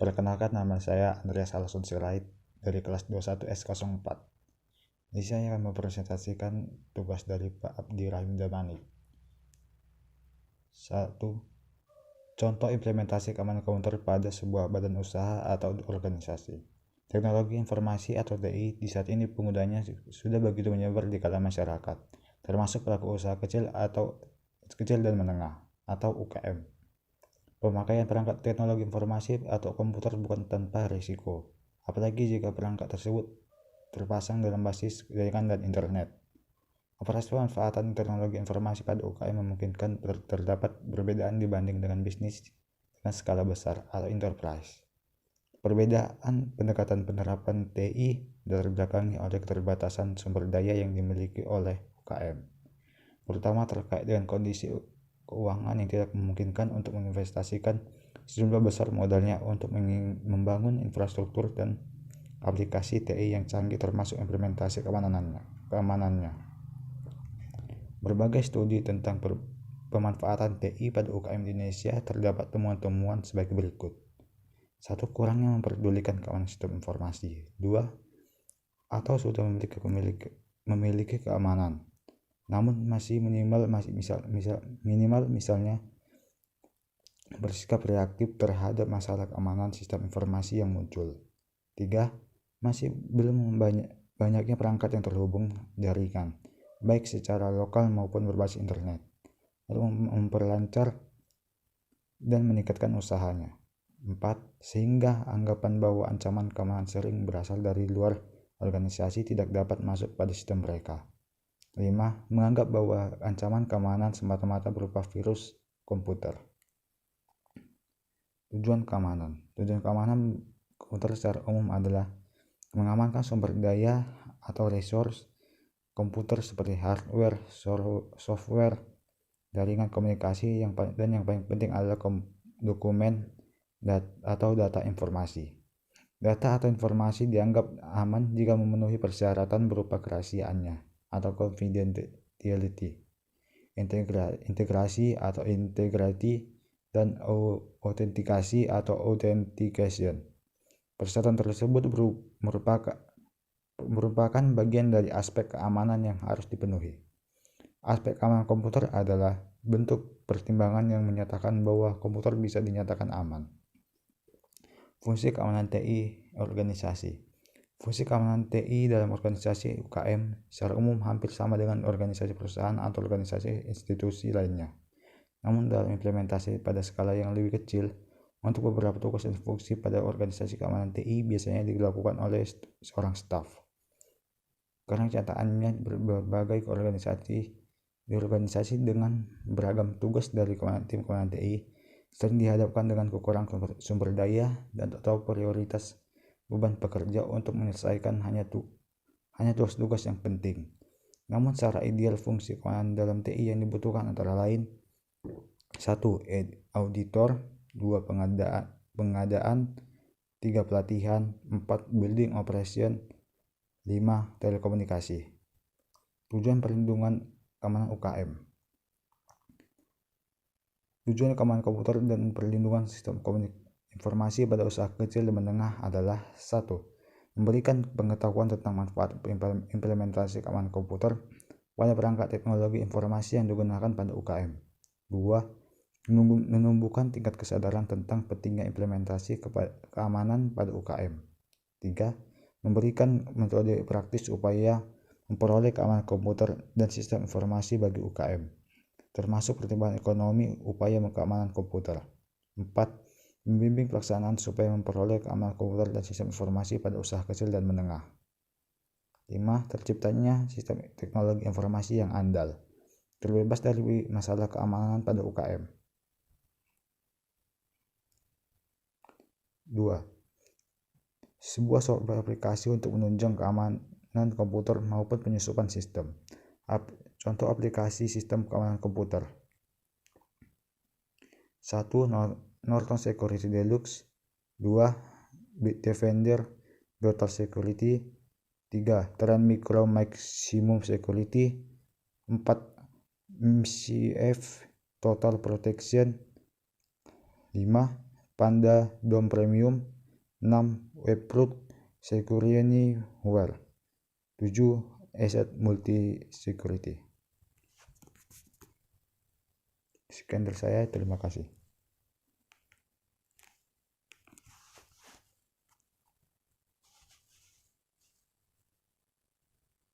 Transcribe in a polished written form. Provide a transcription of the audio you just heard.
Perkenalkan, nama saya Andreas Alson Sirait dari kelas 21S04. Di sini saya akan mempresentasikan tugas dari Pak Abdi Rahim Damani. 1. Contoh implementasi keamanan komputer pada sebuah badan usaha atau organisasi. Teknologi informasi atau TI di saat ini penggunanya sudah begitu menyebar di kalangan masyarakat, termasuk pelaku usaha kecil dan menengah atau UKM. Pemakaian perangkat teknologi informasi atau komputer bukan tanpa risiko, apalagi jika perangkat tersebut terpasang dalam basis jaringan dan internet. Operasi pemanfaatan teknologi informasi pada UKM memungkinkan terdapat perbedaan dibanding dengan bisnis dengan skala besar atau enterprise. Perbedaan pendekatan penerapan TI terbelakangi oleh keterbatasan sumber daya yang dimiliki oleh UKM, terutama terkait dengan kondisi keuangan yang tidak memungkinkan untuk menginvestasikan sejumlah besar modalnya untuk membangun infrastruktur dan aplikasi TI yang canggih, termasuk implementasi keamanannya. Berbagai studi tentang pemanfaatan TI pada UKM di Indonesia terdapat temuan-temuan sebagai berikut. 1. Kurangnya memperdulikan keamanan sistem informasi. 2. Atau sudah memiliki keamanan, namun masih minimal, misalnya bersikap reaktif terhadap masalah keamanan sistem informasi yang muncul. 3. Masih belum banyaknya perangkat yang terhubung jaringan, baik secara lokal maupun berbasis internet, lalu memperlancar dan meningkatkan usahanya. 4. Sehingga anggapan bahwa ancaman keamanan sering berasal dari luar organisasi tidak dapat masuk pada sistem mereka. 5. Menganggap bahwa ancaman keamanan semata-mata berupa virus komputer. Tujuan keamanan komputer secara umum adalah mengamankan sumber daya atau resource komputer seperti hardware, software, jaringan komunikasi, dan yang paling penting adalah dokumen atau data informasi. Data atau informasi dianggap aman jika memenuhi persyaratan berupa kerahasiaannya atau confidentiality, integrasi atau integrity, dan autentikasi atau authentication. Persyaratan tersebut merupakan bagian dari aspek keamanan yang harus dipenuhi. Aspek keamanan komputer adalah bentuk pertimbangan yang menyatakan bahwa komputer bisa dinyatakan aman. Fungsi keamanan TI organisasi. Fungsi keamanan TI dalam organisasi UKM secara umum hampir sama dengan organisasi perusahaan atau organisasi institusi lainnya. Namun dalam implementasi pada skala yang lebih kecil, untuk beberapa tugas dan fungsi pada organisasi keamanan TI biasanya dilakukan oleh seorang staf. Karena kenyataannya berbagai organisasi dengan beragam tugas dari tim keamanan TI sering dihadapkan dengan kekurangan sumber daya dan atau prioritas beban pekerja untuk menyelesaikan hanya tugas-tugas yang penting. Namun secara ideal fungsi keamanan dalam TI yang dibutuhkan antara lain: 1. Auditor, 2. Pengadaan, 3. Pelatihan, 4. Building operation, 5. Telekomunikasi. Tujuan perlindungan keamanan UKM. Tujuan keamanan komputer dan perlindungan sistem informasi pada usaha kecil dan menengah adalah: 1. Memberikan pengetahuan tentang manfaat implementasi keamanan komputer pada perangkat teknologi informasi yang digunakan pada UKM. 2. Menumbuhkan tingkat kesadaran tentang pentingnya implementasi keamanan pada UKM. 3. Memberikan metode praktis upaya memperoleh keamanan komputer dan sistem informasi bagi UKM, termasuk pertimbangan ekonomi upaya keamanan komputer. 4. Membimbing pelaksanaan supaya memperoleh keamanan komputer dan sistem informasi pada usaha kecil dan menengah. 5. Terciptanya sistem teknologi informasi yang andal, terbebas dari masalah keamanan pada UKM. 2. Sebuah software aplikasi untuk menunjang keamanan komputer maupun penyusupan sistem. Contoh aplikasi sistem keamanan komputer: 1. Norton Security Deluxe, 2. Bitdefender Total Security, 3. Trend Micro Maximum Security, 4. MCF Total Protection, 5. Panda Dom Premium. 6. Webroot SecurityWare. 7. Asset Multi Security. Sekian dari saya, terima kasih.